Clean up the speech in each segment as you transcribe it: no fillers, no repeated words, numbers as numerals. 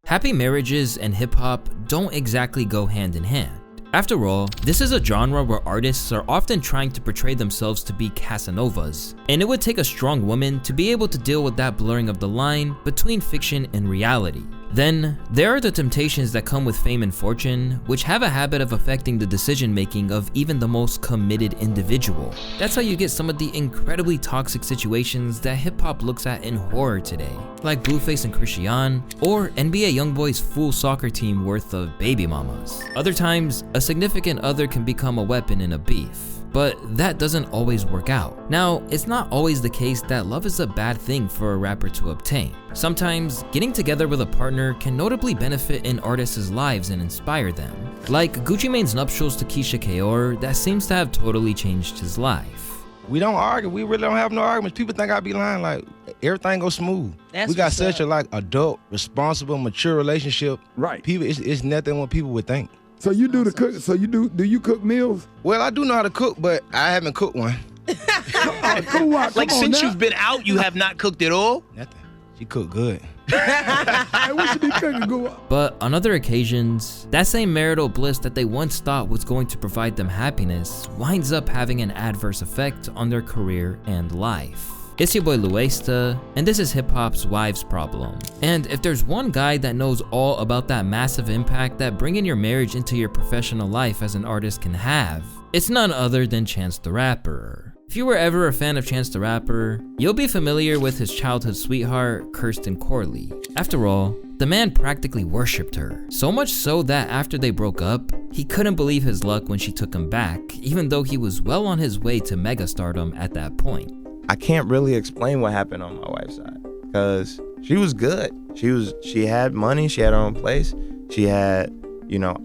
Happy marriages and hip-hop don't exactly go hand in hand. After all, this is a genre where artists are often trying to portray themselves to be Casanovas, and it would take a strong woman to be able to deal with that blurring of the line between fiction and reality. Then, there are the temptations that come with fame and fortune, which have a habit of affecting the decision making of even the most committed individual. That's how you get some of the incredibly toxic situations that hip-hop looks at in horror today, like Blueface and Christian, or NBA YoungBoy's full soccer team worth of baby mamas. Other times, a significant other can become a weapon in a beef, but that doesn't always work out. Now, it's not always the case that love is a bad thing for a rapper to obtain. Sometimes, getting together with a partner can notably benefit an artist's lives and inspire them. Like Gucci Mane's nuptials to Keisha Kaur that seems to have totally changed his life. We don't argue. We really don't have no arguments. People think I be lying. Like, everything goes smooth. We got such a adult, responsible, mature relationship. Right. People, it's nothing what people would think. So you do the cook. So do you cook meals? Well, I do know how to cook, but I haven't cooked one. Like since you've been out, you have not cooked at all? Nothing. She cooked good. Hey, we should be cooking good. But on other occasions, that same marital bliss that they once thought was going to provide them happiness winds up having an adverse effect on their career and life. It's your boy Louaista, and this is hip-hop's wives problem. And if there's one guy that knows all about that massive impact that bringing your marriage into your professional life as an artist can have, it's none other than Chance the Rapper. If you were ever a fan of Chance the Rapper, you'll be familiar with his childhood sweetheart, Kirsten Corley. After all, the man practically worshipped her, so much so that after they broke up, he couldn't believe his luck when she took him back, even though he was well on his way to megastardom at that point. I can't really explain what happened on my wife's side because she was good. She had money, she had her own place, she had,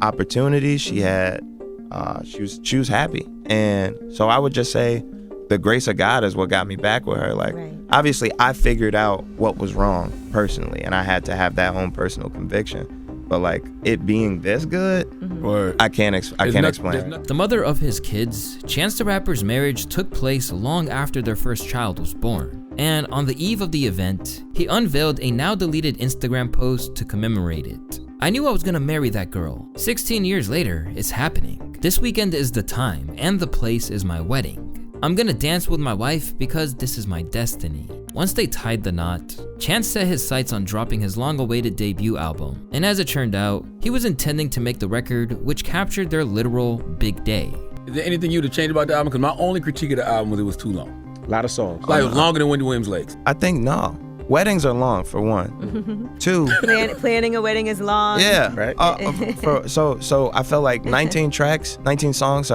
opportunities, she was happy. And so I would just say the grace of God is what got me back with her. Like, obviously I figured out what was wrong personally, and I had to have that own personal conviction. But like it being this good, I can't explain. The mother of his kids, Chance the Rapper's marriage took place long after their first child was born. And on the eve of the event, he unveiled a now deleted Instagram post to commemorate it. I knew I was gonna marry that girl. 16 years later, it's happening. This weekend is the time, and the place is my wedding. I'm gonna dance with my wife because this is my destiny. Once they tied the knot, Chance set his sights on dropping his long-awaited debut album, and as it turned out, he was intending to make the record which captured their literal big day. Is there anything you'd have changed about the album? Because my only critique of the album was it was too long. A lot of songs. Like it was longer than Wendy Williams' legs. I think no. Weddings are long, for one. Two. Planning a wedding is long. Yeah. Right. So I felt like 22 tracks, but 19 songs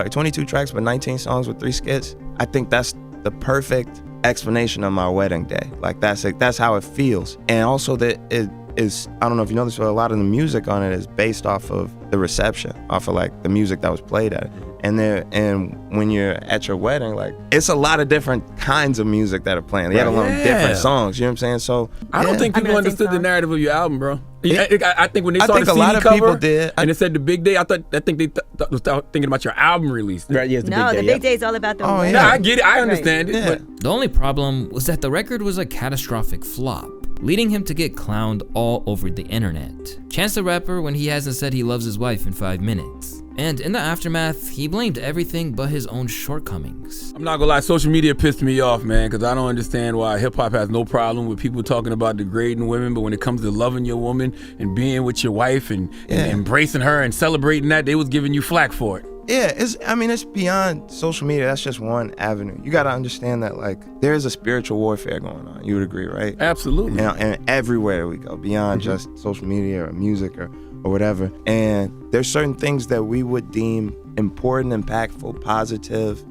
with 3 skits. I think that's the perfect explanation of my wedding day. Like that's how it feels. And also that it is, I don't know if you know this, but a lot of the music on it is based off of the reception, off of like the music that was played at it. And when you're at your wedding, like it's a lot of different kinds of music that are playing. Let alone different songs. You know what I'm saying? So I don't think people understood the narrative of your album, bro. I think when they saw the CD a lot of cover people did. And it said the big day, I think they was thinking about your album release. Right? Yeah, the big day is all about the. Oh yeah. Yeah, I get it. I understand it. But The only problem was that the record was a catastrophic flop, leading him to get clowned all over the internet. Chance the Rapper when he hasn't said he loves his wife in 5 minutes. And in the aftermath, he blamed everything but his own shortcomings. I'm not gonna lie, social media pissed me off, man, because I don't understand why hip-hop has no problem with people talking about degrading women, but when it comes to loving your woman and being with your wife and embracing her and celebrating that, they was giving you flack for it. Yeah, it's beyond social media. That's just one avenue. You got to understand that like there is a spiritual warfare going on. You would agree, right? Absolutely. And everywhere we go, beyond just social media or music or whatever. And there's certain things that we would deem important, impactful, positive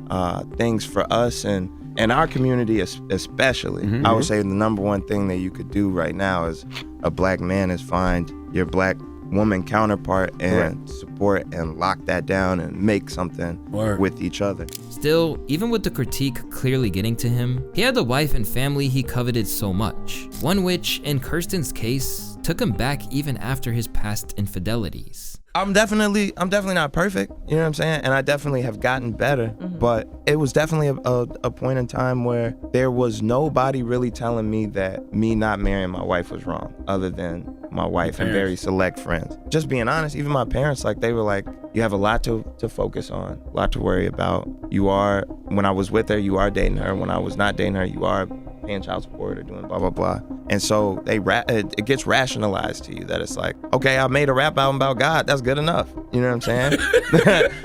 things for us and our community especially. I would say the number one thing that you could do right now as a black man is find your black woman counterpart and support and lock that down and make something with each other. Still, even with the critique clearly getting to him, he had the wife and family he coveted so much, one which, in Kirsten's case, took him back even after his past infidelities. I'm definitely not perfect, you know what I'm saying? And I definitely have gotten better, but it was definitely a point in time where there was nobody really telling me that me not marrying my wife was wrong, other than my wife and very select friends. Just being honest, even my parents, like, they were like, you have a lot to focus on, a lot to worry about. When I was with her, you are dating her. When I was not dating her, you are paying child support or doing blah, blah, blah. And so it gets rationalized to you that it's like, okay, I made a rap album about God. That's good enough. You know what I'm saying?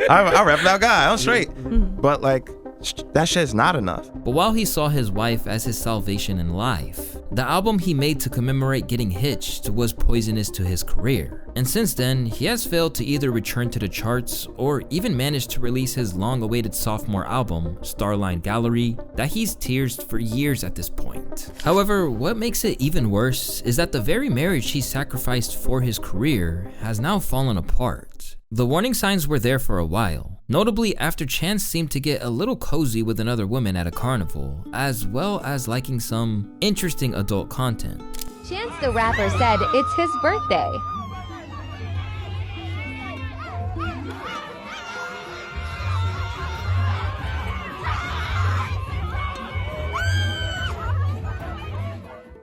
I rap about God. I'm straight. But like, that shit's not enough. But while he saw his wife as his salvation in life, the album he made to commemorate getting hitched was poisonous to his career. And since then, he has failed to either return to the charts or even manage to release his long-awaited sophomore album, Starline Gallery, that he's tearsed for years at this point. However, what makes it even worse is that the very marriage he sacrificed for his career has now fallen apart. The warning signs were there for a while, notably after Chance seemed to get a little cozy with another woman at a carnival, as well as liking some interesting adult content. Chance the Rapper said it's his birthday.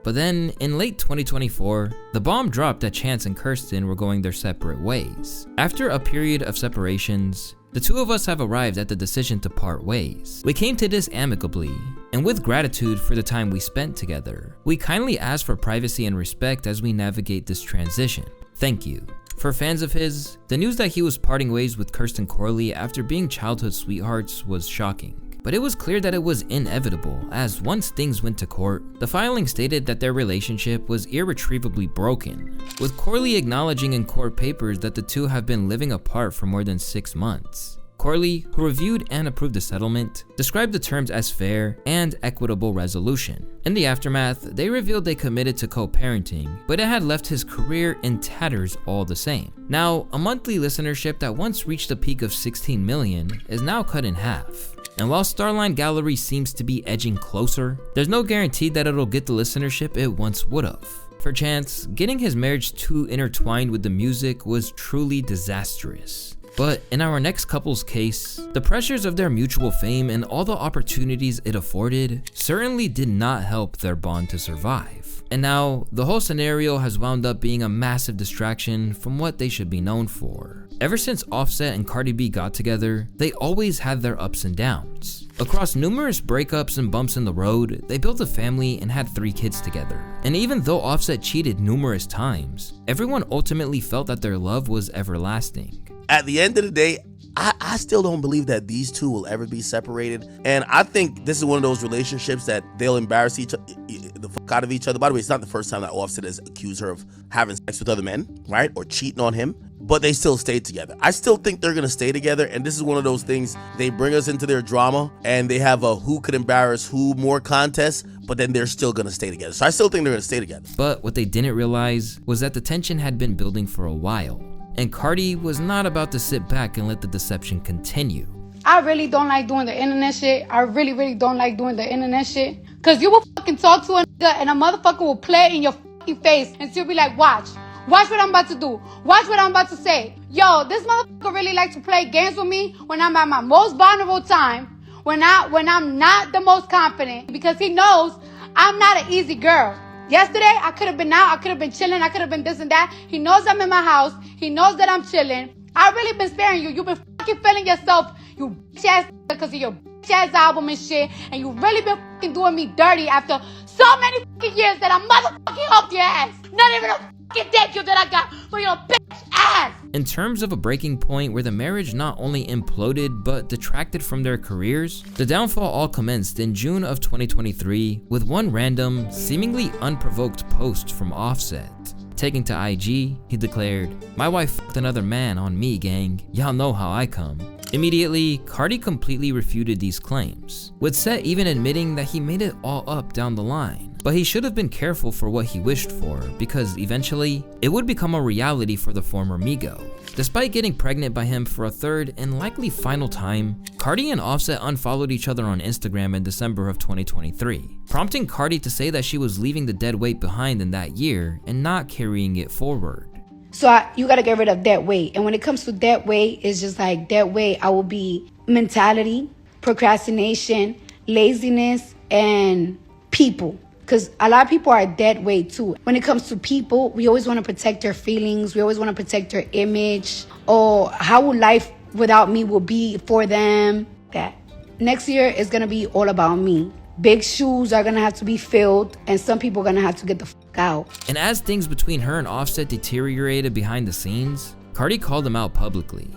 But then, in late 2024, the bomb dropped that Chance and Kirsten were going their separate ways. After a period of separations, the two of us have arrived at the decision to part ways. We came to this amicably, and with gratitude for the time we spent together. We kindly ask for privacy and respect as we navigate this transition. Thank you. For fans of his, the news that he was parting ways with Kirsten Corley after being childhood sweethearts was shocking. But it was clear that it was inevitable, as once things went to court, the filing stated that their relationship was irretrievably broken, with Corley acknowledging in court papers that the two have been living apart for more than 6 months. Corley, who reviewed and approved the settlement, described the terms as fair and equitable resolution. In the aftermath, they revealed they committed to co-parenting, but it had left his career in tatters all the same. Now, a monthly listenership that once reached a peak of 16 million is now cut in half. And while Starline Gallery seems to be edging closer, there's no guarantee that it'll get the listenership it once would've. For Chance, getting his marriage too intertwined with the music was truly disastrous. But in our next couple's case, the pressures of their mutual fame and all the opportunities it afforded certainly did not help their bond to survive. And now, the whole scenario has wound up being a massive distraction from what they should be known for. Ever since Offset and Cardi B got together, they always had their ups and downs. Across numerous breakups and bumps in the road, they built a family and had 3 kids together. And even though Offset cheated numerous times, everyone ultimately felt that their love was everlasting. At the end of the day, I still don't believe that these two will ever be separated. And I think this is one of those relationships that they'll embarrass the fuck out of each other. By the way, it's not the first time that Offset has accused her of having sex with other men, right? Or cheating on him. But they still stayed together. I still think they're gonna stay together, and this is one of those things, they bring us into their drama, and they have a who could embarrass who more contest, but then they're still gonna stay together. So I still think they're gonna stay together. But what they didn't realize was that the tension had been building for a while, and Cardi was not about to sit back and let the deception continue. I really don't like doing the internet shit. I really, really don't like doing the internet shit. Cause you will fucking talk to a nigga and a motherfucker will play in your fucking face and she'll be like, watch what I'm about to do. Watch what I'm about to say. Yo, this motherfucker really likes to play games with me when I'm at my most vulnerable time, when I'm not the most confident, because he knows I'm not an easy girl. Yesterday, I could have been out, I could have been chilling, I could have been this and that. He knows I'm in my house. He knows that I'm chilling. I really been sparing you. You've been fucking feeling yourself, you bitch ass, because of your bitch ass album and shit. And you really been fucking doing me dirty after so many fucking years that I motherfucking helped your ass. Not even a fucking thank you that I got for your bitch ass. In terms of a breaking point where the marriage not only imploded but detracted from their careers, the downfall all commenced in June of 2023 with one random, seemingly unprovoked post from Offset. Taking to IG, he declared, "My wife fucked another man on me, gang. Y'all know how I come." Immediately, Cardi completely refuted these claims, with Set even admitting that he made it all up down the line. But he should have been careful for what he wished for, because eventually, it would become a reality for the former Migo. Despite getting pregnant by him for a third and likely final time, Cardi and Offset unfollowed each other on Instagram in December of 2023, prompting Cardi to say that she was leaving the dead weight behind in that year and not carrying it forward. So you got to get rid of that way. And when it comes to that way, it's just like that way I will be mentality, procrastination, laziness, and people. Because a lot of people are that way too. When it comes to people, we always want to protect their feelings. We always want to protect their image. Or how will life without me will be for them. That next year is going to be all about me. Big shoes are going to have to be filled. And some people are going to have to get the fuck out. And as things between her and Offset deteriorated behind the scenes, Cardi called them out publicly.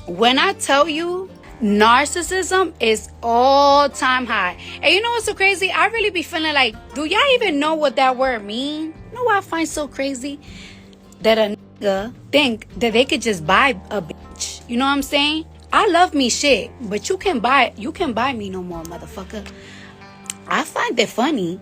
When I tell you, narcissism is all-time high. And you know what's so crazy? I really be feeling like, do y'all even know what that word mean? You know what I find so crazy? That a nigga think that they could just buy a bitch. You know what I'm saying? I love me shit, but you can buy me no more, motherfucker. I find it funny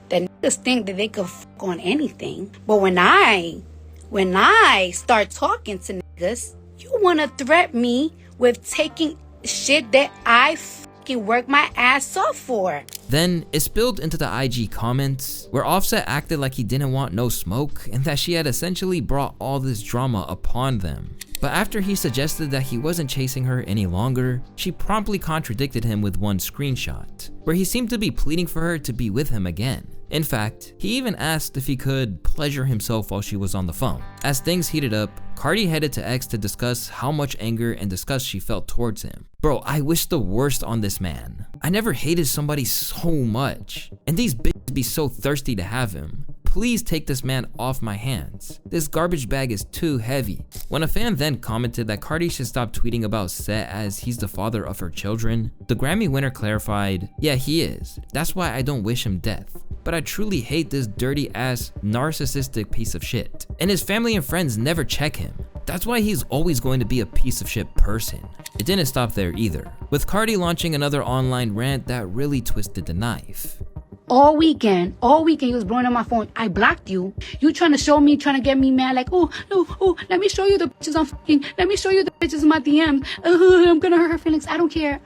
that niggas think that they could fuck on anything. But when I start talking to niggas, you want to threaten me with taking shit that I fucking work my ass off for. Then it spilled into the IG comments where Offset acted like he didn't want no smoke and that she had essentially brought all this drama upon them. But after he suggested that he wasn't chasing her any longer, she promptly contradicted him with one screenshot, where he seemed to be pleading for her to be with him again. In fact, he even asked if he could pleasure himself while she was on the phone. As things heated up, Cardi headed to X to discuss how much anger and disgust she felt towards him. Bro, I wish the worst on this man. I never hated somebody so much, and these bitches be so thirsty to have him. Please take this man off my hands. This garbage bag is too heavy. When a fan then commented that Cardi should stop tweeting about Set as he's the father of her children, the Grammy winner clarified, yeah, he is. That's why I don't wish him death. But I truly hate this dirty ass, narcissistic piece of shit. And his family and friends never check him. That's why he's always going to be a piece of shit person. It didn't stop there either, with Cardi launching another online rant that really twisted the knife. All weekend, you was blowing on my phone. I blocked you. You trying to show me, trying to get me mad, like, oh, no, oh, let me show you the bitches I'm fucking, let me show you the bitches in my DM. I'm gonna hurt her feelings. I don't care.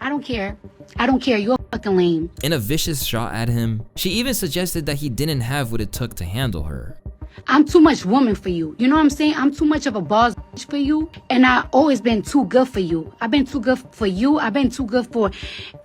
You're fucking lame. In a vicious shot at him, she even suggested that he didn't have what it took to handle her. I'm too much woman for you. You know what I'm saying? I'm too much of a boss bitch for you. And I've always been too good for you. I've been too good for you. I've been too good for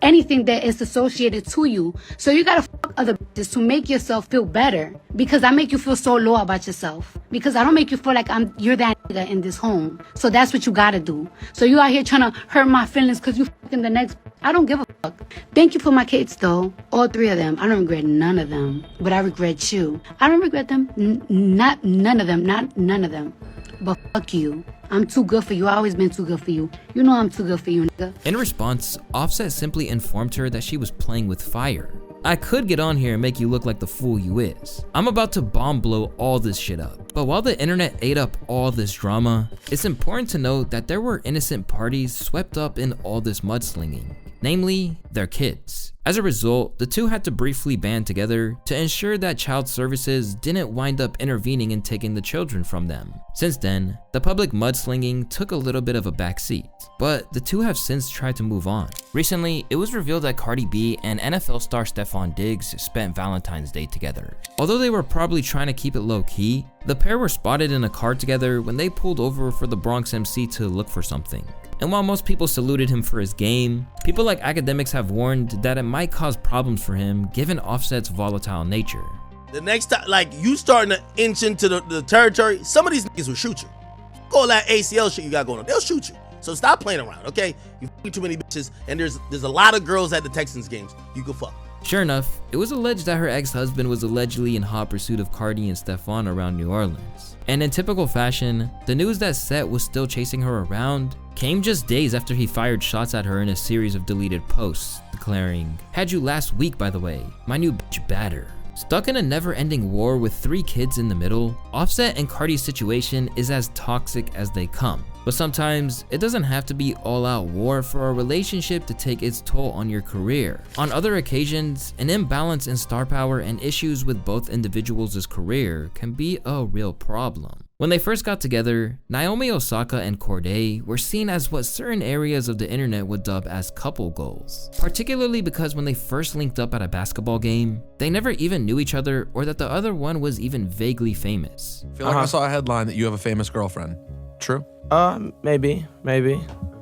anything that is associated to you. So you gotta fuck other bitches to make yourself feel better. Because I make you feel so low about yourself. Because I don't make you feel like you're that nigga in this home. So that's what you gotta do. So you out here trying to hurt my feelings because you fucking the next. I don't give a fuck. Thank you for my kids though. All three of them. I don't regret none of them. But I regret you. I don't regret them. Not none of them. But fuck you. I'm too good for you. I always been too good for you. You know I'm too good for you, nigga. In response, Offset simply informed her that she was playing with fire. I could get on here and make you look like the fool you is. I'm about to bomb blow all this shit up. But while the internet ate up all this drama, it's important to note that there were innocent parties swept up in all this mudslinging, namely their kids. As a result, the two had to briefly band together to ensure that child services didn't wind up intervening and taking the children from them. Since then, the public mudslinging took a little bit of a backseat, but the two have since tried to move on. Recently, it was revealed that Cardi B and NFL star Stefon Diggs spent Valentine's Day together. Although they were probably trying to keep it low-key, the pair were spotted in a car together when they pulled over for the Bronx MC to look for something. And while most people saluted him for his game, people like academics have warned that it might cause problems for him given Offset's volatile nature. The next time, like, you starting to inch into the territory, some of these niggas will shoot you. Go all that ACL shit you got going on, they'll shoot you. So stop playing around, okay? You fucking too many bitches, and there's a lot of girls at the Texans games you can fuck. Sure enough, it was alleged that her ex-husband was allegedly in hot pursuit of Cardi and Stefon around New Orleans. And in typical fashion, the news that Set was still chasing her around came just days after he fired shots at her in a series of deleted posts, declaring, "Had you last week, by the way, my new bitch batter." Stuck in a never-ending war with 3 kids in the middle, Offset and Cardi's situation is as toxic as they come. But sometimes, it doesn't have to be all-out war for a relationship to take its toll on your career. On other occasions, an imbalance in star power and issues with both individuals' career can be a real problem. When they first got together, Naomi, Osaka, and Cordae were seen as what certain areas of the internet would dub as couple goals, particularly because when they first linked up at a basketball game, they never even knew each other or that the other one was even vaguely famous. I feel like I saw a headline that you have a famous girlfriend. True? Maybe.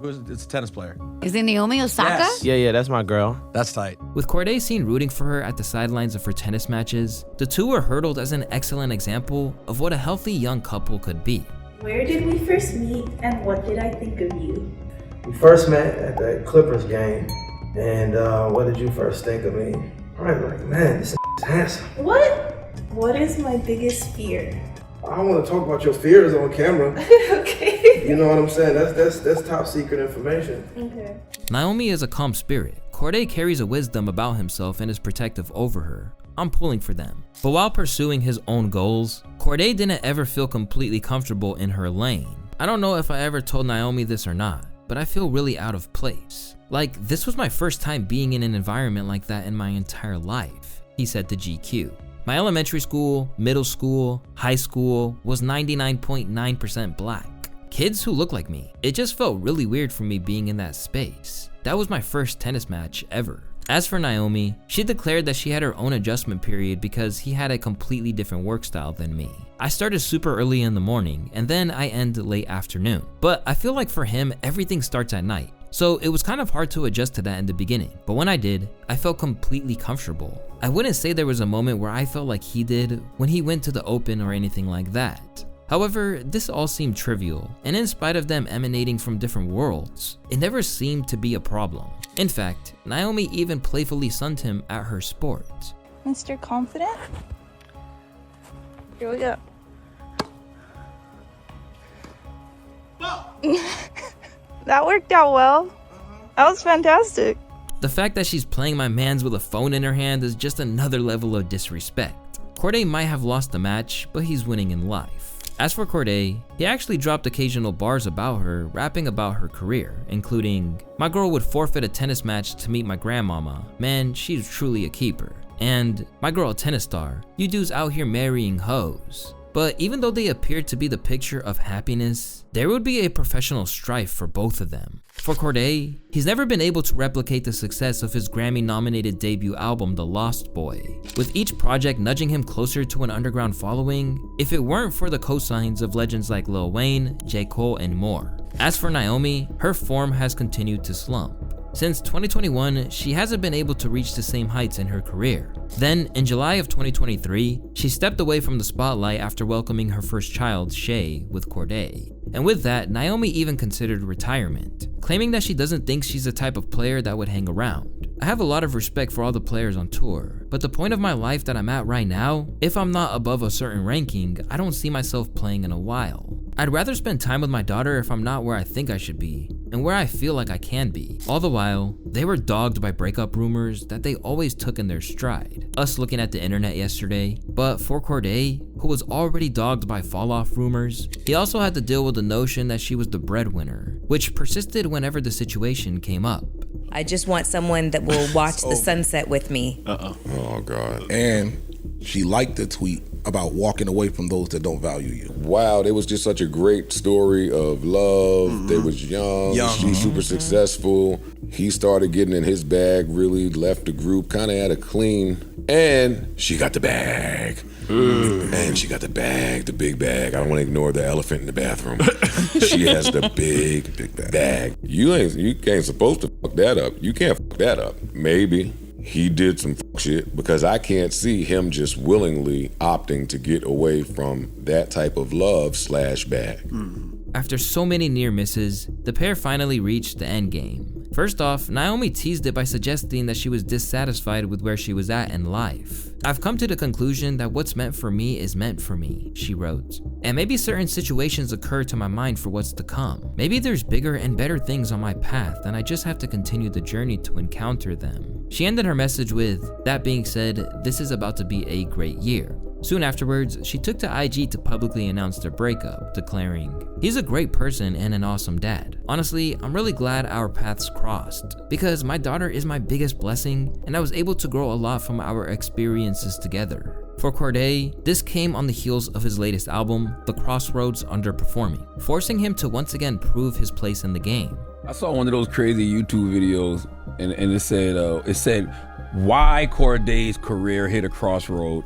It's a tennis player. Is it Naomi Osaka? Yes. Yeah, that's my girl. That's tight. With Cordae seen rooting for her at the sidelines of her tennis matches, the two were hurdled as an excellent example of what a healthy young couple could be. Where did we first meet and what did I think of you? We first met at the Clippers game, and what did you first think of me? Probably like, man, this is handsome. What is my biggest fear? I don't want to talk about your fears on camera. Okay. You know what I'm saying? That's top secret information. Okay. Naomi is a calm spirit. Cordae carries a wisdom about himself and is protective over her. I'm pulling for them. But while pursuing his own goals, Cordae didn't ever feel completely comfortable in her lane. I don't know if I ever told Naomi this or not, but I feel really out of place. Like, this was my first time being in an environment like that in my entire life, he said to GQ. My elementary school, middle school, high school was 99.9% black. Kids who look like me. It just felt really weird for me being in that space. That was my first tennis match ever. As for Naomi, she declared that she had her own adjustment period because he had a completely different work style than me. I started super early in the morning and then I end late afternoon. But I feel like for him, everything starts at night. So it was kind of hard to adjust to that in the beginning, but when I did, I felt completely comfortable. I wouldn't say there was a moment where I felt like he did when he went to the open or anything like that. However, this all seemed trivial, and in spite of them emanating from different worlds, it never seemed to be a problem. In fact, Naomi even playfully sunned him at her sport. Mr. Confident? Here we go. That worked out well. That was fantastic. The fact that she's playing my mans with a phone in her hand is just another level of disrespect. Cordae might have lost the match, but he's winning in life. As for Cordae, he actually dropped occasional bars about her, rapping about her career, including, "My girl would forfeit a tennis match to meet my grandmama. Man, she's truly a keeper." And, "My girl a tennis star. You dudes out here marrying hoes." But even though they appeared to be the picture of happiness, there would be a professional strife for both of them. For Cordae, he's never been able to replicate the success of his Grammy-nominated debut album, The Lost Boy, with each project nudging him closer to an underground following, if it weren't for the cosigns of legends like Lil Wayne, J. Cole, and more. As for Naomi, her form has continued to slump. Since 2021, she hasn't been able to reach the same heights in her career. Then, in July of 2023, she stepped away from the spotlight after welcoming her first child, Shay, with Cordae. And with that, Naomi even considered retirement, claiming that she doesn't think she's the type of player that would hang around. I have a lot of respect for all the players on tour, but the point of my life that I'm at right now, if I'm not above a certain ranking, I don't see myself playing in a while. I'd rather spend time with my daughter if I'm not where I think I should be, and where I feel like I can be. All the while, they were dogged by breakup rumors that they always took in their stride. Us looking at the internet yesterday, but for Cordae, who was already dogged by fall-off rumors, he also had to deal with the notion that she was the breadwinner, which persisted whenever the situation came up. I just want someone that will watch the sunset with me. Oh, God. And she liked the tweet about walking away from those that don't value you. Wow, it was just such a great story of love. They was young. She's super successful. He started getting in his bag, really left the group, kind of had a clean, and she got the bag. And she got the bag, the big bag. I don't want to ignore the elephant in the bathroom. She has the big bag. You ain't supposed to fuck that up. You can't fuck that up. Maybe he did some fuck shit because I can't see him just willingly opting to get away from that type of love / bag. After so many near misses, the pair finally reached the end game. First off, Naomi teased it by suggesting that she was dissatisfied with where she was at in life. "I've come to the conclusion that what's meant for me is meant for me," she wrote. "And maybe certain situations occur to my mind for what's to come. Maybe there's bigger and better things on my path and I just have to continue the journey to encounter them." She ended her message with, "That being said, this is about to be a great year." Soon afterwards, she took to IG to publicly announce their breakup, declaring, "He's a great person and an awesome dad. Honestly, I'm really glad our paths crossed, because my daughter is my biggest blessing and I was able to grow a lot from our experiences together. For Cordae, this came on the heels of his latest album, The Crossroads, underperforming, forcing him to once again prove his place in the game. I saw one of those crazy YouTube videos, and it said why Cordae's career hit a crossroad.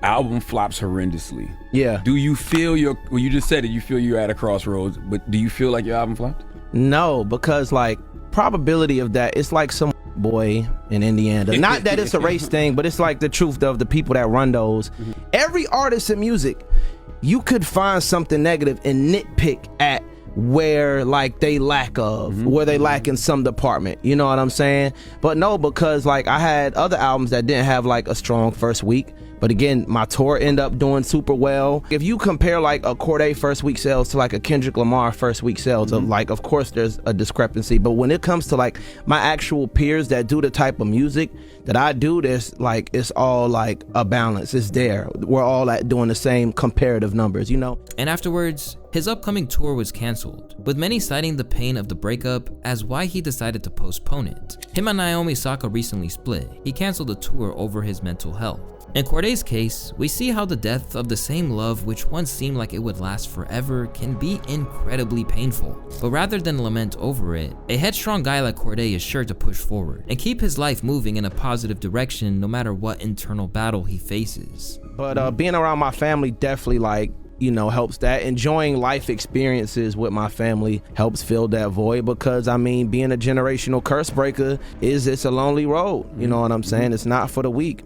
Album flops horrendously. Yeah. Do you feel well, you just said it, you feel you're at a crossroads, but do you feel like your album flopped? No, because like probability of that, it's like some boy in Indiana. Not that it's a race thing, but it's like the truth of the people that run those. Every artist in music, you could find something negative and nitpick at where like they lack of, where they lack in some department, you know what I'm saying? But no, because like I had other albums that didn't have like a strong first week, but again, my tour ended up doing super well. If you compare like a Cordae first week sales to like a Kendrick Lamar first week sales, of like, of course there's a discrepancy, but when it comes to like my actual peers that do the type of music that I do, there's like, it's all like a balance. It's there. We're all like doing the same comparative numbers, you know? And afterwards, his upcoming tour was cancelled, with many citing the pain of the breakup as why he decided to postpone it. Him and Naomi Osaka recently split. He cancelled the tour over his mental health. In Cordae's case, we see how the death of the same love which once seemed like it would last forever can be incredibly painful. But rather than lament over it, a headstrong guy like Cordae is sure to push forward and keep his life moving in a positive direction no matter what internal battle he faces. But being around my family definitely like, you know, helps that. Enjoying life experiences with my family helps fill that void, because I mean, being a generational curse breaker it's a lonely road, you know what I'm saying? It's not for the weak.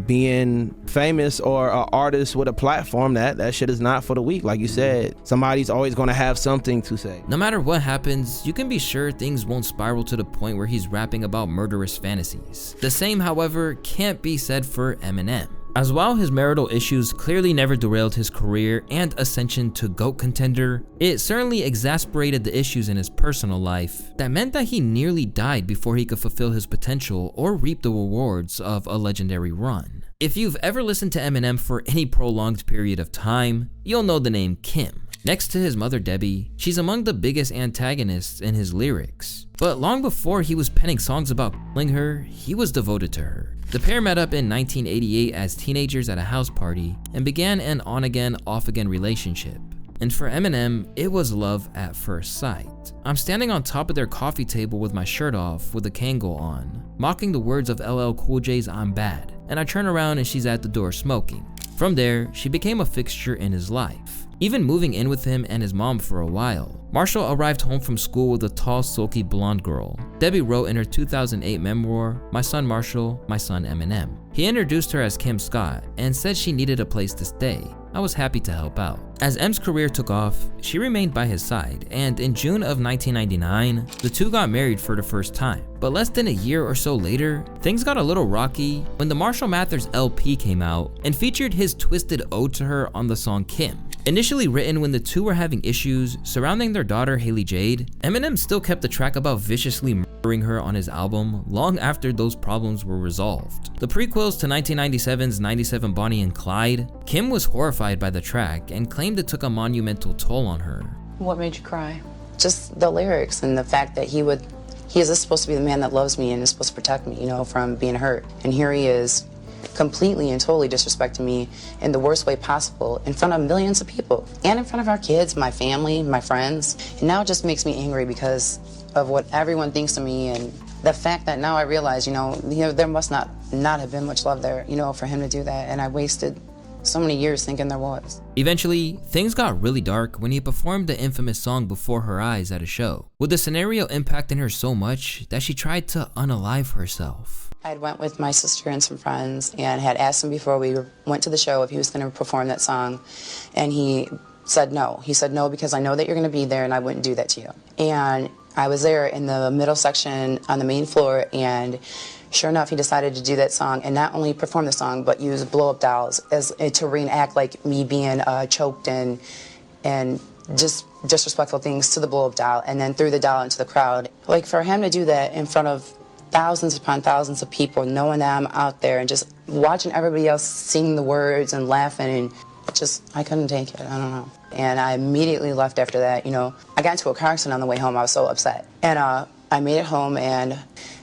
Being famous or an artist with a platform, that shit is not for the weak. Like you said, somebody's always gonna have something to say. No matter what happens, you can be sure things won't spiral to the point where he's rapping about murderous fantasies. The same, however, can't be said for Eminem. As while his marital issues clearly never derailed his career and ascension to GOAT contender, it certainly exacerbated the issues in his personal life that meant that he nearly died before he could fulfill his potential or reap the rewards of a legendary run. If you've ever listened to Eminem for any prolonged period of time, you'll know the name Kim. Next to his mother Debbie, she's among the biggest antagonists in his lyrics. But long before he was penning songs about killing her, he was devoted to her. The pair met up in 1988 as teenagers at a house party and began an on-again, off-again relationship. And for Eminem, it was love at first sight. I'm standing on top of their coffee table with my shirt off with a Kangol on, mocking the words of LL Cool J's I'm Bad, and I turn around and she's at the door smoking. From there, she became a fixture in his life, even moving in with him and his mom for a while. Marshall arrived home from school with a tall, sulky blonde girl. Debbie wrote in her 2008 memoir, My Son Marshall, My Son Eminem. He introduced her as Kim Scott and said she needed a place to stay. I was happy to help out. As M's career took off, she remained by his side, and in June of 1999, the two got married for the first time. But less than a year or so later, things got a little rocky when the Marshall Mathers LP came out and featured his twisted ode to her on the song Kim. Initially written when the two were having issues surrounding their daughter Haley Jade, Eminem still kept the track about viciously murdering her on his album long after those problems were resolved. The prequels to 1997's 97 Bonnie and Clyde, Kim was horrified by the track and claimed it took a monumental toll on her. What made you cry? Just the lyrics and the fact that he is supposed to be the man that loves me and is supposed to protect me, you know, from being hurt. And here he is, completely and totally disrespecting me in the worst way possible in front of millions of people and in front of our kids, my family, my friends. And now it just makes me angry because of what everyone thinks of me and the fact that now I realize, you know, there must not have been much love there, you know, for him to do that. And I wasted so many years thinking there was. Eventually, things got really dark when he performed the infamous song Before Her Eyes at a show, with the scenario impacting her so much that she tried to unalive herself. I had went with my sister and some friends and had asked him before we went to the show if he was going to perform that song, and he said no. He said no because I know that you're going to be there and I wouldn't do that to you. And I was there in the middle section on the main floor, and sure enough, he decided to do that song and not only perform the song but use blow-up dolls to reenact like me being choked and just disrespectful things to the blow-up doll, and then threw the doll into the crowd. Like, for him to do that in front of thousands upon thousands of people, knowing that I'm out there and just watching everybody else sing the words and laughing, and I couldn't take it. I don't know. And I immediately left after that. You know, I got into a car accident on the way home. I was so upset. And I made it home, and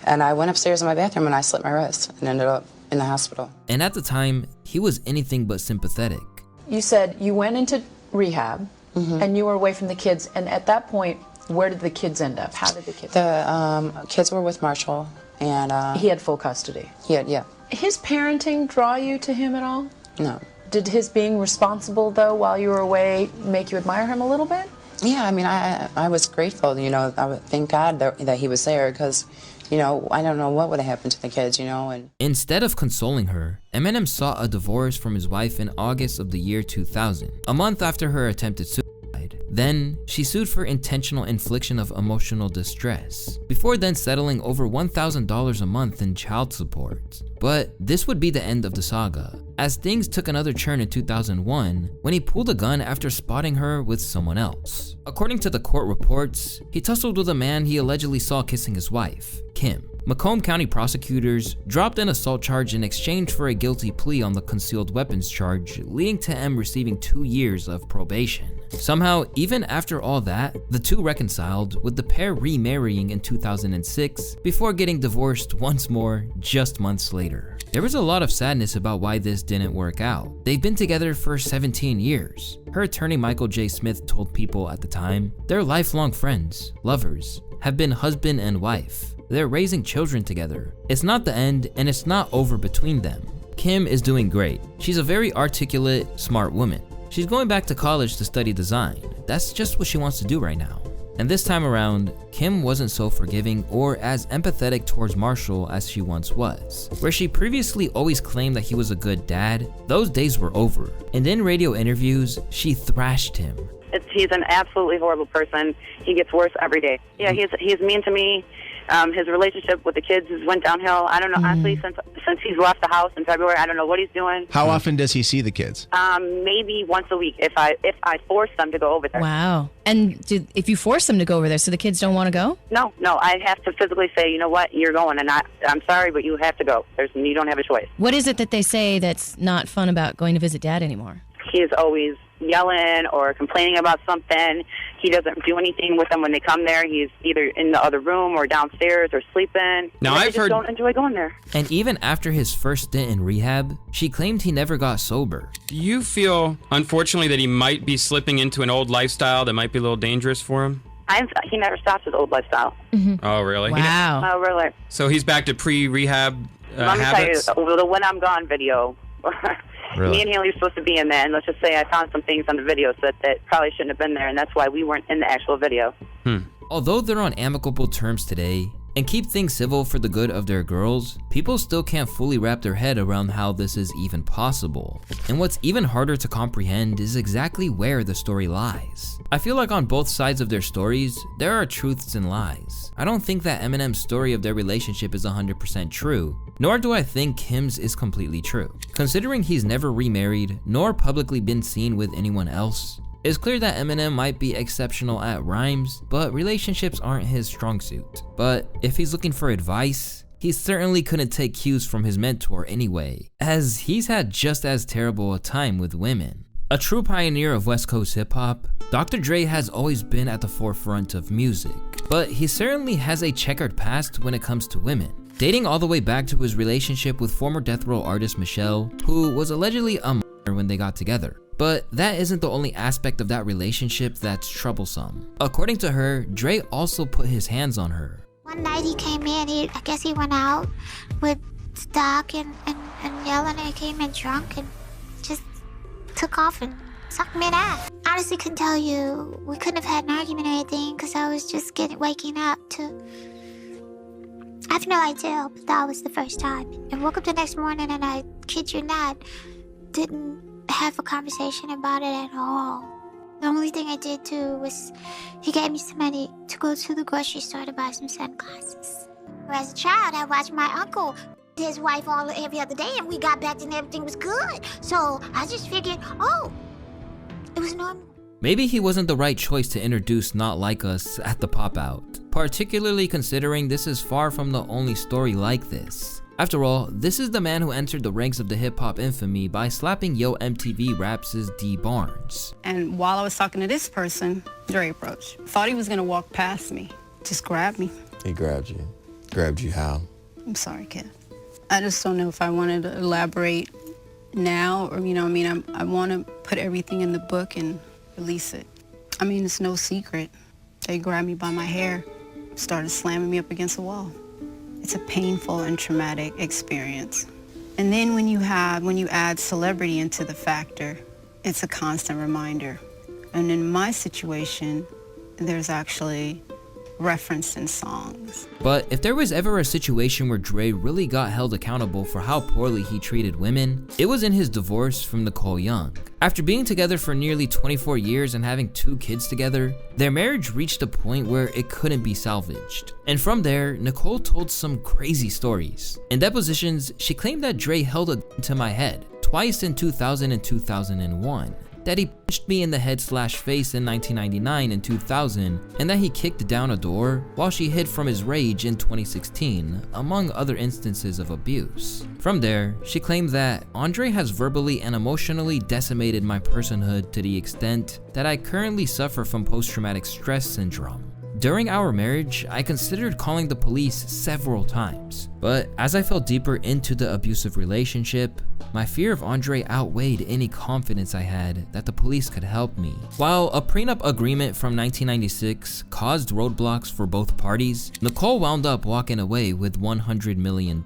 I went upstairs in my bathroom and I slit my wrist and ended up in the hospital. And at the time, he was anything but sympathetic. You said you went into rehab and you were away from the kids. And at that point, where did the kids end up? How did the kids? The kids were with Marshall, and he had full custody. Yeah. His parenting draw you to him at all? No. Did his being responsible though while you were away make you admire him a little bit? Yeah, I mean, I was grateful. You know, I would thank God that he was there because, you know, I don't know what would have happened to the kids. You know, and instead of consoling her, Eminem sought a divorce from his wife in August of the year 2000, a month after her attempted suicide. Then, she sued for intentional infliction of emotional distress, before then settling over $1,000 a month in child support. But this would be the end of the saga, as things took another turn in 2001 when he pulled a gun after spotting her with someone else. According to the court reports, he tussled with a man he allegedly saw kissing his wife, Kim. Macomb County prosecutors dropped an assault charge in exchange for a guilty plea on the concealed weapons charge, leading to M receiving 2 years of probation. Somehow, even after all that, the two reconciled, with the pair remarrying in 2006 before getting divorced once more just months later. There was a lot of sadness about why this didn't work out. They've been together for 17 years. Her attorney Michael J. Smith told People at the time, they're lifelong friends, lovers, have been husband and wife. They're raising children together. It's not the end, and it's not over between them. Kim is doing great. She's a very articulate, smart woman. She's going back to college to study design. That's just what she wants to do right now. And this time around, Kim wasn't so forgiving or as empathetic towards Marshall as she once was. Where she previously always claimed that he was a good dad, those days were over. And in radio interviews, she thrashed him. He's an absolutely horrible person. He gets worse every day. Yeah, he's mean to me. His relationship with the kids has went downhill. I don't know, honestly, since he's left the house in February, I don't know what he's doing. How often does he see the kids? Maybe once a week if I force them to go over there. Wow. And if you force them to go over there, so the kids don't want to go? No, I have to physically say, you know what, you're going, and I'm sorry, but you have to go. You don't have a choice. What is it that they say that's not fun about going to visit Dad anymore? He is always yelling or complaining about something. He doesn't do anything with them when they come there. He's either in the other room or downstairs or sleeping. Now, I've heard don't enjoy going there. And even after his first stint in rehab, she claimed he never got sober. Do you feel, unfortunately, that he might be slipping into an old lifestyle that might be a little dangerous for him? He never stopped his old lifestyle. Oh, really? Wow. Oh, really? So he's back to pre-rehab Let me habits? tell you, the When I'm Gone video. Really? Me and Haley were supposed to be in there, and let's just say I found some things on the video that probably shouldn't have been there, and that's why we weren't in the actual video. Although they're on amicable terms today, and keep things civil for the good of their girls, people still can't fully wrap their head around how this is even possible. And what's even harder to comprehend is exactly where the story lies. I feel like on both sides of their stories, there are truths and lies. I don't think that Eminem's story of their relationship is 100% true, nor do I think Kim's is completely true. Considering he's never remarried, nor publicly been seen with anyone else, it's clear that Eminem might be exceptional at rhymes, but relationships aren't his strong suit. But if he's looking for advice, he certainly couldn't take cues from his mentor anyway, as he's had just as terrible a time with women. A true pioneer of West Coast hip-hop, Dr. Dre has always been at the forefront of music, but he certainly has a checkered past when it comes to women, dating all the way back to his relationship with former Death Row artist Michelle, who was allegedly a when they got together. But that isn't the only aspect of that relationship that's troublesome. According to her, Dre also put his hands on her. One night he came in, I guess he went out with Doc and yelling, and he came in drunk and just took off and sucked me in the ass. Honestly, couldn't tell you, we couldn't have had an argument or anything because I was just waking up to, I have no idea, but that was the first time. And woke up the next morning and I kid you not, didn't have a conversation about it at all. The only thing I did too was he gave me some money to go to the grocery store to buy some sunglasses. As a child, I watched my uncle, his wife every other day, and we got back and everything was good. So I just figured, oh, it was normal. Maybe he wasn't the right choice to introduce Not Like Us at the pop-out, particularly considering this is far from the only story like this. After all, this is the man who entered the ranks of the hip-hop infamy by slapping Yo MTV Raps' D Barnes. And while I was talking to this person, Dre approached. Thought he was gonna walk past me, just grab me. He grabbed you. Grabbed you how? I'm sorry, kid. I just don't know if I wanted to elaborate now, or you know what I mean, I want to put everything in the book and release it. I mean, it's no secret. They grabbed me by my hair, started slamming me up against the wall. It's a painful and traumatic experience. And then when you add celebrity into the factor, it's a constant reminder. And in my situation, there's actually referenced in songs. But if there was ever a situation where Dre really got held accountable for how poorly he treated women, it was in his divorce from Nicole Young. After being together for nearly 24 years and having 2 kids together, their marriage reached a point where it couldn't be salvaged. And from there, Nicole told some crazy stories. In depositions, she claimed that Dre held a gun to my head twice in 2000 and 2001. That he punched me in the head/face in 1999 and 2000, and that he kicked down a door while she hid from his rage in 2016, among other instances of abuse. From there, she claimed that Andre has verbally and emotionally decimated my personhood to the extent that I currently suffer from post-traumatic stress syndrome. During our marriage, I considered calling the police several times, but as I fell deeper into the abusive relationship, my fear of Andre outweighed any confidence I had that the police could help me. While a prenup agreement from 1996 caused roadblocks for both parties, Nicole wound up walking away with $100 million.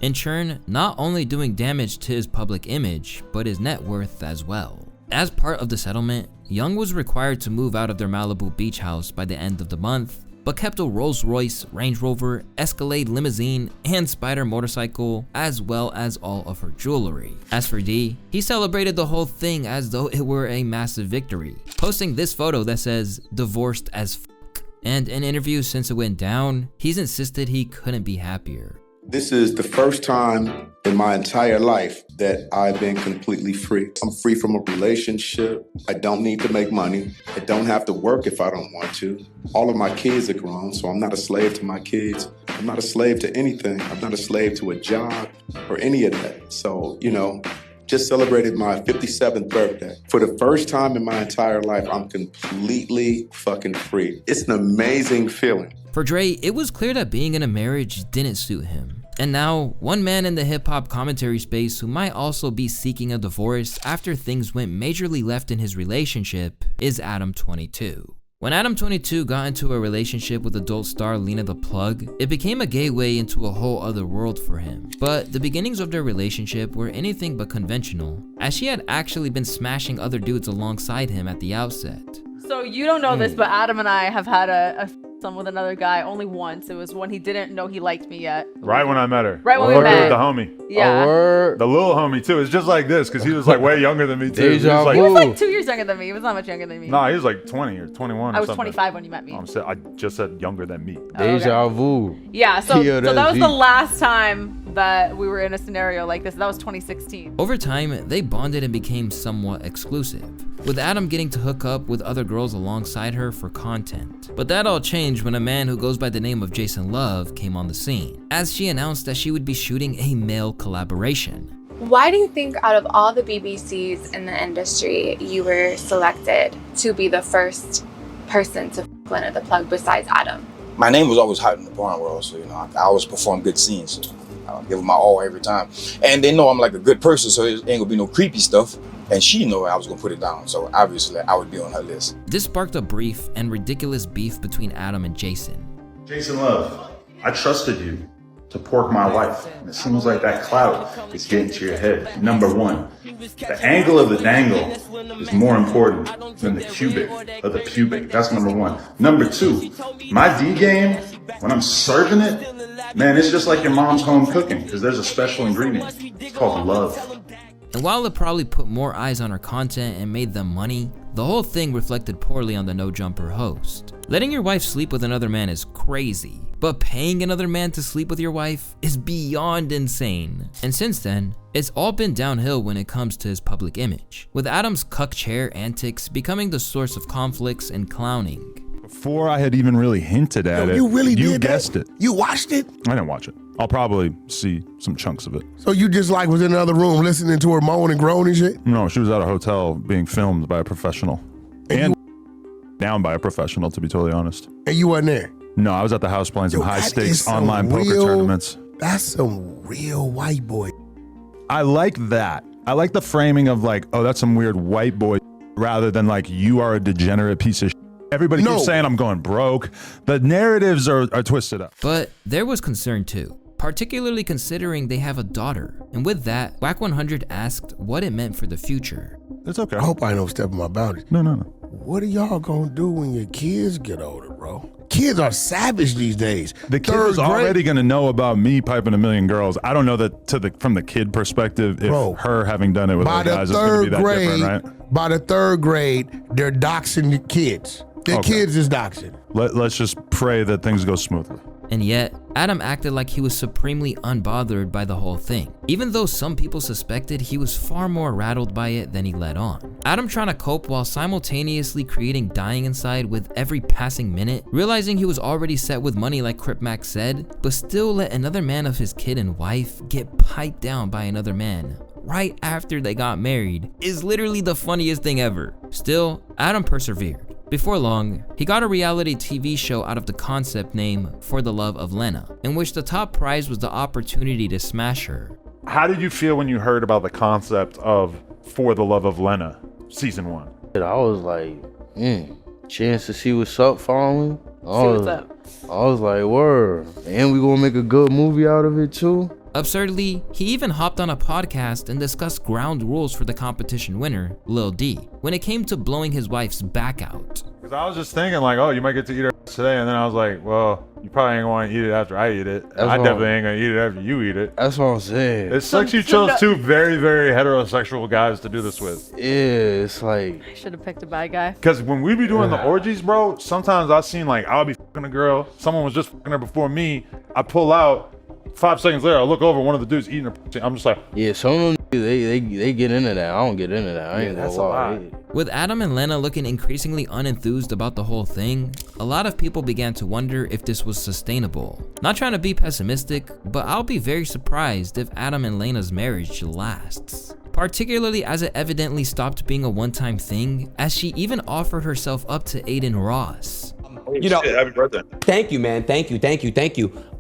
In turn, not only doing damage to his public image, but his net worth as well. As part of the settlement, Young was required to move out of their Malibu beach house by the end of the month, but kept a Rolls Royce, Range Rover, Escalade limousine, and Spider motorcycle, as well as all of her jewelry. As for D, he celebrated the whole thing as though it were a massive victory, posting this photo that says, "divorced as fuck." And in interviews since it went down, he's insisted he couldn't be happier. This is the first time in my entire life that I've been completely free. I'm free from a relationship. I don't need to make money. I don't have to work if I don't want to. All of my kids are grown, so I'm not a slave to my kids. I'm not a slave to anything. I'm not a slave to a job or any of that. So, just celebrated my 57th birthday. For the first time in my entire life, I'm completely fucking free. It's an amazing feeling. For Dre, it was clear that being in a marriage didn't suit him. And now, one man in the hip-hop commentary space who might also be seeking a divorce after things went majorly left in his relationship is Adam22. When Adam22 got into a relationship with adult star Lena the Plug, it became a gateway into a whole other world for him. But the beginnings of their relationship were anything but conventional, as she had actually been smashing other dudes alongside him at the outset. So you don't know this, but Adam and I have had a some with another guy only once. It was when he didn't know he liked me yet. Right when I met her. Right when we met. The homie. Yeah. The little homie too. It's just like this because he was like way younger than me too. He was like 2 years younger than me. He was not much younger than me. Nah, he was like 20 or 21 I was or something. 25 when you met me. I just said younger than me. Deja vu. Yeah, so that was the last time that we were in a scenario like this. That was 2016. Over time, they bonded and became somewhat exclusive, with Adam getting to hook up with other girls alongside her for content. But that all changed when a man who goes by the name of Jason Love came on the scene, as she announced that she would be shooting a male collaboration. Why do you think out of all the BBCs in the industry, you were selected to be the first person to Lena the Plug besides Adam? My name was always hot in the porn world, so I always perform good scenes. So I give them my all every time. And they know I'm like a good person, so it ain't gonna be no creepy stuff. And she knew I was gonna put it down, so obviously I would be on her list. This sparked a brief and ridiculous beef between Adam and Jason. Jason Love, I trusted you to pork my wife. And it seems like that clout is getting to your head. Number one, the angle of the dangle is more important than the cubic of the pubic. That's number one. Number two, my D game, when I'm serving it, man, it's just like your mom's home cooking because there's a special ingredient. It's called love. And while it probably put more eyes on her content and made them money, the whole thing reflected poorly on the No Jumper host. Letting your wife sleep with another man is crazy, but paying another man to sleep with your wife is beyond insane. And since then, it's all been downhill when it comes to his public image, with Adam's cuck chair antics becoming the source of conflicts and clowning. Before I had even really hinted at it, you guessed it. You watched it? I didn't watch it. I'll probably see some chunks of it. So you just like was in another room listening to her moan and groan and shit? No, she was at a hotel being filmed by a professional. And down by a professional, to be totally honest. And you weren't there? No, I was at the house playing some high stakes online poker tournaments. That's some real white boy. I like that. I like the framing of like, oh, that's some weird white boy, rather than like, you are a degenerate piece of shit. Everybody keeps saying I'm going broke. The narratives are twisted up. But there was concern too, particularly considering they have a daughter. And with that, Wack 100 asked what it meant for the future. It's okay. I hope I don't step on my boundaries. No. What are y'all gonna do when your kids get older, bro? Kids are savage these days. The kid was already gonna know about me piping a million girls. I don't know that from the kid perspective, if her having done it with other guys, it's gonna be that different, right? By the third grade, they're doxing the kids. Their kids is doxing. Let's just pray that things go smoothly. And yet, Adam acted like he was supremely unbothered by the whole thing, even though some people suspected he was far more rattled by it than he let on. Adam trying to cope while simultaneously creating dying inside with every passing minute, realizing he was already set with money like Crip Mac said, but still let another man of his kid and wife get piped down by another man right after they got married is literally the funniest thing ever. Still, Adam persevered. Before long, he got a reality TV show out of the concept name For the Love of Lena, in which the top prize was the opportunity to smash her. How did you feel when you heard about the concept of For the Love of Lena, season 1? I was like, chance to see what's up following. I was like, word. And we gonna make a good movie out of it too? Absurdly, he even hopped on a podcast and discussed ground rules for the competition winner, Lil D, when it came to blowing his wife's back out. Because I was just thinking like, oh, you might get to eat her today, and then I was like, well, you probably ain't gonna eat it after I eat it. I definitely ain't gonna eat it after you eat it. That's what I'm saying. It's like you chose two very, very heterosexual guys to do this with. Yeah, it's like... I should have picked a bad guy. Because when we be doing the orgies, bro, sometimes I've seen like, I'll be fucking a girl, someone was just fucking her before me, I pull out, 5 seconds later, I look over, one of the dudes eating her pussy. I'm just like, yeah, some of them, they get into that. I don't get into that. I ain't gonna lie. With Adam and Lena looking increasingly unenthused about the whole thing, a lot of people began to wonder if this was sustainable. Not trying to be pessimistic, but I'll be very surprised if Adam and Lena's marriage lasts. Particularly as it evidently stopped being a one-time thing, as she even offered herself up to Aiden Ross. You know, happy birthday. Thank you, man. Thank you.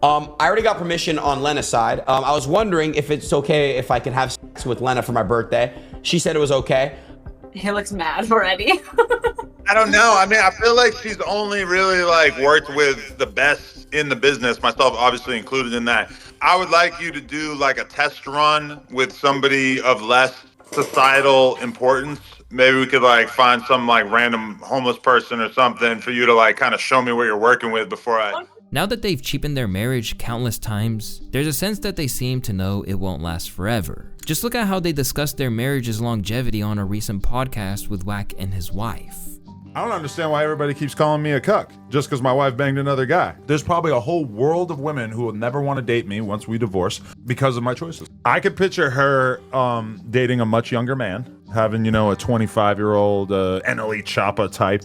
I already got permission on Lena's side. I was wondering if it's okay if I could have sex with Lena for my birthday. She said it was okay. He looks mad already. I don't know. I mean, I feel like she's only really like worked with the best in the business, myself obviously included in that. I would like you to do like a test run with somebody of less societal importance. Maybe we could like find some like random homeless person or something for you to like kind of show me what you're working with before I... Now that they've cheapened their marriage countless times, there's a sense that they seem to know it won't last forever. Just look at how they discussed their marriage's longevity on a recent podcast with Wack and his wife. I don't understand why everybody keeps calling me a cuck just because my wife banged another guy. There's probably a whole world of women who will never want to date me once we divorce because of my choices. I could picture her dating a much younger man, having, you know, a 25-year-old NLE Choppa type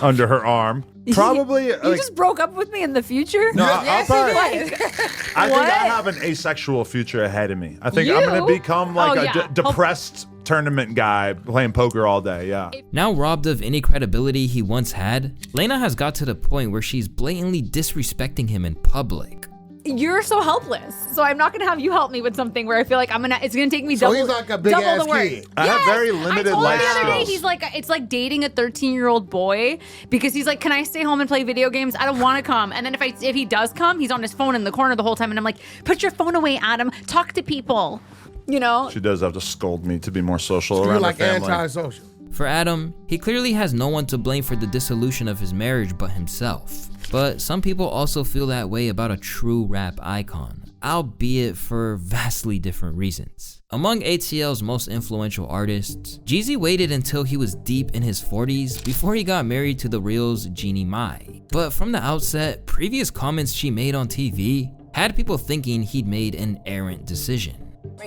under her arm. Probably. You just broke up with me in the future? No, yes, I think I have an asexual future ahead of me. I think I'm going to become like a depressed tournament guy playing poker all day, yeah. Now robbed of any credibility he once had, Lena has got to the point where she's blatantly disrespecting him in public. You're so helpless, so I'm not gonna have you help me with something where I feel like it's gonna take me double. So he's like a big ass kid. I have very limited life skills. The other day, skills. it's like dating a 13-year-old boy because he's like, can I stay home and play video games? I don't want to come. And then if he does come, he's on his phone in the corner the whole time, and I'm like, put your phone away, Adam. Talk to people. You know. She does have to scold me to be more social You're around like her family. antisocial. For Adam, he clearly has no one to blame for the dissolution of his marriage but himself. But some people also feel that way about a true rap icon, albeit for vastly different reasons. Among ATL's most influential artists, Jeezy waited until he was deep in his 40s before he got married to the Real's Jeannie Mai. But from the outset, previous comments she made on TV had people thinking he'd made an errant decision.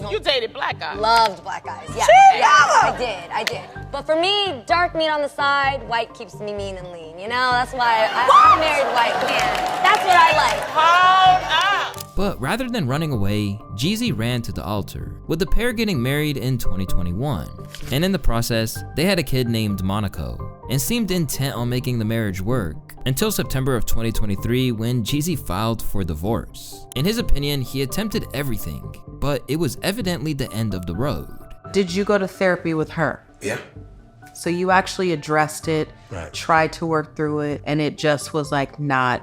You dated black guys. Loved black guys, yeah. Yeah, I did. But for me, dark meat on the side, white keeps me mean and lean. You know, that's why I married white, man. That's what I like. Hold up. But rather than running away, Jeezy ran to the altar, with the pair getting married in 2021. And in the process, they had a kid named Monaco, and seemed intent on making the marriage work. until September of 2023 when Jeezy filed for divorce. In his opinion, he attempted everything, but it was evidently the end of the road. Did you go to therapy with her? Yeah. So you actually addressed it, Right. tried to work through it, and it just was like not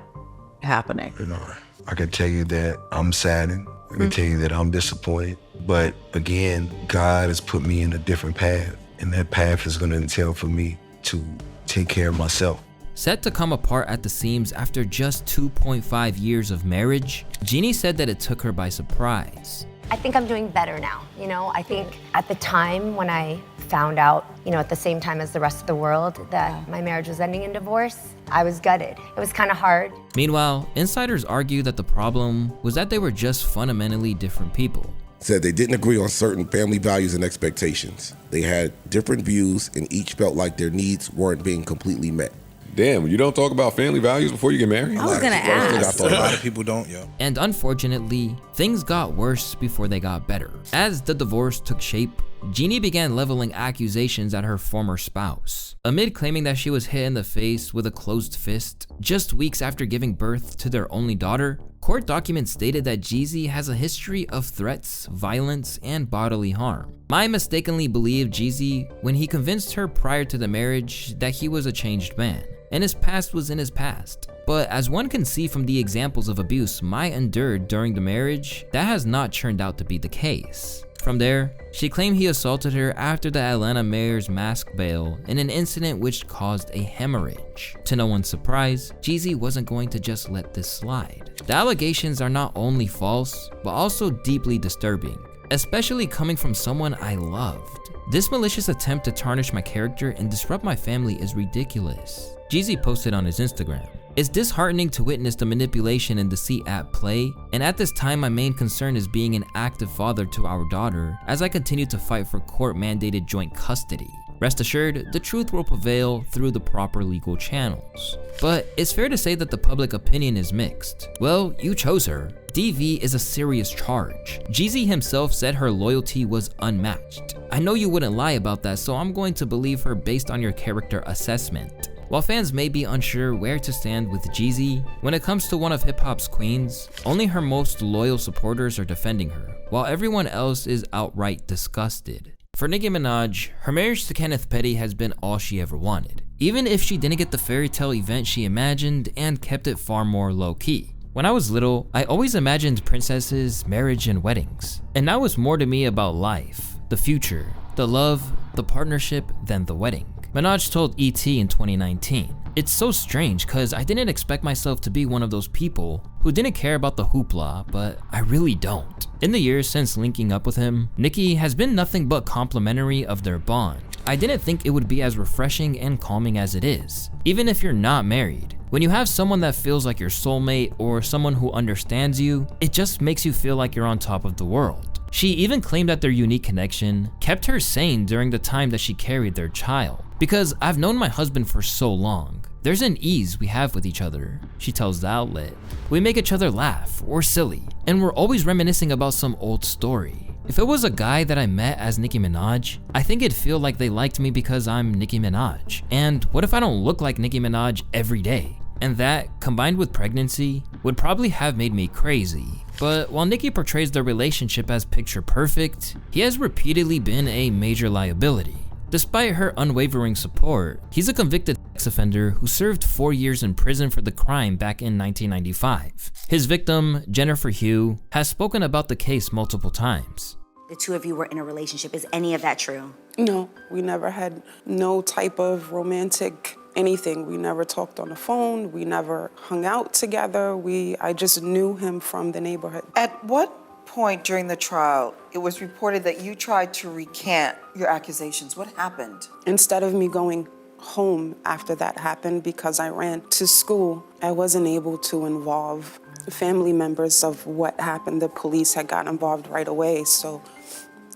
happening. You know, I can tell you that I'm saddened. I can tell you that I'm disappointed. But again, God has put me in a different path, and that path is going to entail for me to take care of myself. Set to come apart at the seams after just 2.5 years of marriage, Jeannie said that it took her by surprise. I think I'm doing better now, you know? I think at the time when I found out, you know, at the same time as the rest of the world, that my marriage was ending in divorce, I was gutted. It was kind of hard. Meanwhile, insiders argue that the problem was that they were just fundamentally different people. Said they didn't agree on certain family values and expectations. They had different views and each felt like their needs weren't being completely met. Damn, you don't talk about family values before you get married? I was gonna ask. A lot of people don't, yo. And unfortunately, things got worse before they got better. As the divorce took shape, Jeannie began leveling accusations at her former spouse. Amid claiming that she was hit in the face with a closed fist, just weeks after giving birth to their only daughter, court documents stated that Jeezy has a history of threats, violence, and bodily harm. Mai mistakenly believed Jeezy when he convinced her prior to the marriage that he was a changed man, and his past was in his past. But as one can see from the examples of abuse Mai endured during the marriage, that has not turned out to be the case. From there, she claimed he assaulted her after the Atlanta mayor's mask bail in an incident which caused a hemorrhage. To no one's surprise, Jeezy wasn't going to just let this slide. The allegations are not only false, but also deeply disturbing, especially coming from someone I loved. This malicious attempt to tarnish my character and disrupt my family is ridiculous. Jeezy posted on his Instagram, "It's disheartening to witness the manipulation and deceit at play, and at this time my main concern is being an active father to our daughter as I continue to fight for court-mandated joint custody. Rest assured, the truth will prevail through the proper legal channels." But it's fair to say that the public opinion is mixed. Well, you chose her. DV is a serious charge. Jeezy himself said her loyalty was unmatched. I know you wouldn't lie about that, so I'm going to believe her based on your character assessment. While fans may be unsure where to stand with Jeezy, when it comes to one of hip-hop's queens, only her most loyal supporters are defending her, while everyone else is outright disgusted. For Nicki Minaj, her marriage to Kenneth Petty has been all she ever wanted, even if she didn't get the fairy tale event she imagined and kept it far more low-key. When I was little, I always imagined princesses, marriage, and weddings, and now it's more to me about life, the future, the love, the partnership, than the wedding. Minaj told E.T. in 2019, "It's so strange cause I didn't expect myself to be one of those people who didn't care about the hoopla, but I really don't." In the years since linking up with him, Nicki has been nothing but complimentary of their bond. I didn't think it would be as refreshing and calming as it is. Even if you're not married, when you have someone that feels like your soulmate or someone who understands you, it just makes you feel like you're on top of the world. She even claimed that their unique connection kept her sane during the time that she carried their child. "Because I've known my husband for so long. There's an ease we have with each other," she tells the outlet. "We make each other laugh or silly, and we're always reminiscing about some old story. If it was a guy that I met as Nicki Minaj, I think it'd feel like they liked me because I'm Nicki Minaj. And what if I don't look like Nicki Minaj every day?" And that, combined with pregnancy, would probably have made me crazy. But while Nicki portrays their relationship as picture perfect, he has repeatedly been a major liability. Despite her unwavering support, he's a convicted sex offender who served 4 years in prison for the crime back in 1995. His victim, Jennifer Hugh, has spoken about the case multiple times. The two of you were in a relationship. Is any of that true? No, we never had no type of romantic anything. We never talked on the phone. We never hung out together. I just knew him from the neighborhood. At what point during the trial, it was reported that you tried to recant your accusations? What happened? Instead of me going home after that happened because I ran to school, I wasn't able to involve family members of what happened. The police had got involved right away, so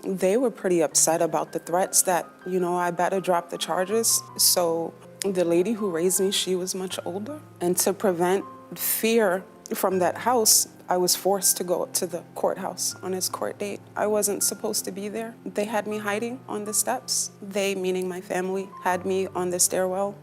they were pretty upset about the threats that, I better drop the charges. So the lady who raised me, she was much older. And to prevent fear from that house, I was forced to go to the courthouse on his court date. I wasn't supposed to be there. They had me hiding on the steps. They, meaning my family, had me on the stairwell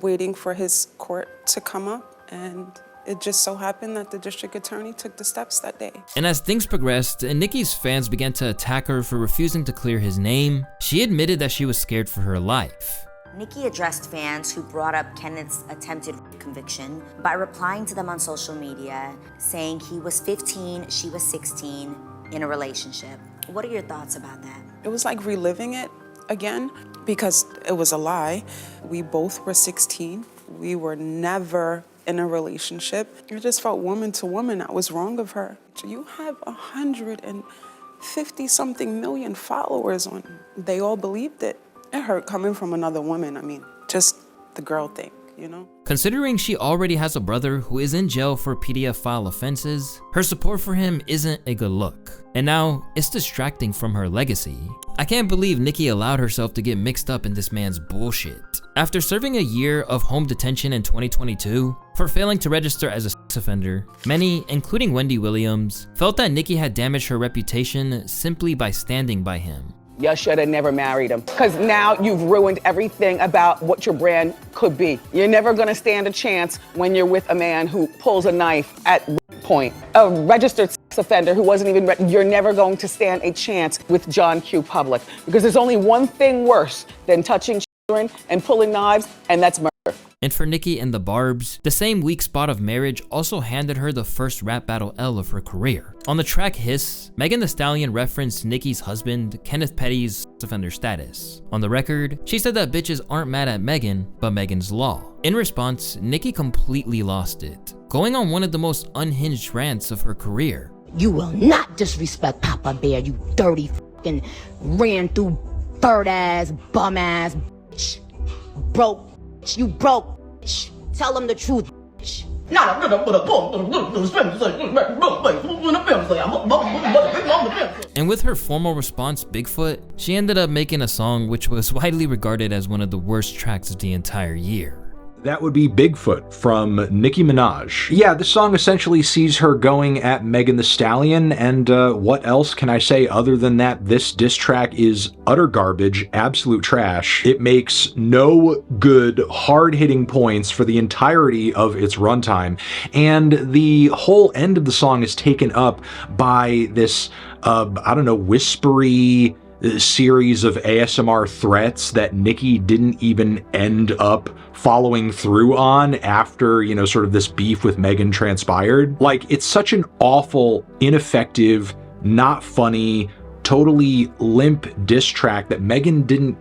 waiting for his court to come up, and it just so happened that the district attorney took the steps that day. And as things progressed, Nicki's fans began to attack her for refusing to clear his name. She admitted that she was scared for her life. Nicki addressed fans who brought up Kenneth's attempted conviction by replying to them on social media, saying he was 15, she was 16, in a relationship. What are your thoughts about that? It was like reliving it again, because it was a lie. We both were 16. We were never in a relationship. I just felt woman to woman. I was wrong of her. You have 150 something million followers on. They all believed it. It hurt coming from another woman. I mean, just the girl thing, you know? Considering she already has a brother who is in jail for pedophile offenses, her support for him isn't a good look. And now, it's distracting from her legacy. I can't believe Nicki allowed herself to get mixed up in this man's bullshit. After serving a year of home detention in 2022 for failing to register as a sex offender, many, including Wendy Williams, felt that Nicki had damaged her reputation simply by standing by him. You should have never married him, because now you've ruined everything about what your brand could be. You're never gonna stand a chance when you're with a man who pulls a knife at point. A registered sex offender who wasn't even you're never going to stand a chance with John Q. Public, because there's only one thing worse than touching children and pulling knives, and that's murder. And for Nicki and the Barbs, the same weak spot of marriage also handed her the first rap battle L of her career. On the track Hiss, Megan Thee Stallion referenced Nicki's husband, Kenneth Petty's sex offender status. On the record, she said that bitches aren't mad at Megan, but Megan's law. In response, Nicki completely lost it, going on one of the most unhinged rants of her career. You will not disrespect Papa Bear, you dirty fucking ran through bird ass, bum ass bitch. Broke. You broke, bitch. Tell them the truth, bitch. And with her formal response, Bigfoot, she ended up making a song which was widely regarded as one of the worst tracks of the entire year. That would be Bigfoot from Nicki Minaj. Yeah, this song essentially sees her going at Megan Thee Stallion, and what else can I say other than that this diss track is utter garbage, absolute trash. It makes no good, hard-hitting points for the entirety of its runtime, and the whole end of the song is taken up by this, I don't know, whispery series of ASMR threats that Nicki didn't even end up following through on after, you know, sort of this beef with Megan transpired. Like, it's such an awful, ineffective, not funny, totally limp diss track that Megan didn't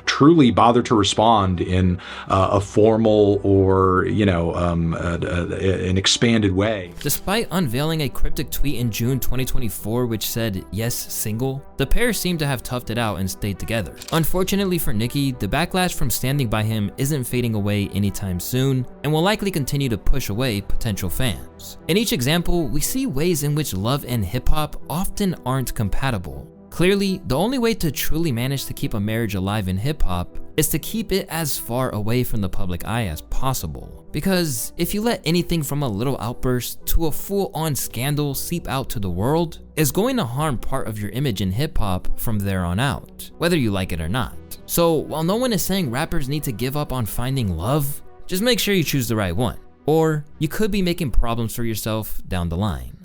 truly bother to respond in a formal or, you know, an expanded way. Despite unveiling a cryptic tweet in June 2024 which said, "Yes, single," the pair seemed to have toughed it out and stayed together. Unfortunately for Nicki, the backlash from standing by him isn't fading away anytime soon and will likely continue to push away potential fans. In each example, we see ways in which love and hip-hop often aren't compatible. Clearly, the only way to truly manage to keep a marriage alive in hip-hop is to keep it as far away from the public eye as possible. Because if you let anything from a little outburst to a full-on scandal seep out to the world, it's going to harm part of your image in hip-hop from there on out, whether you like it or not. So while no one is saying rappers need to give up on finding love, just make sure you choose the right one, or you could be making problems for yourself down the line.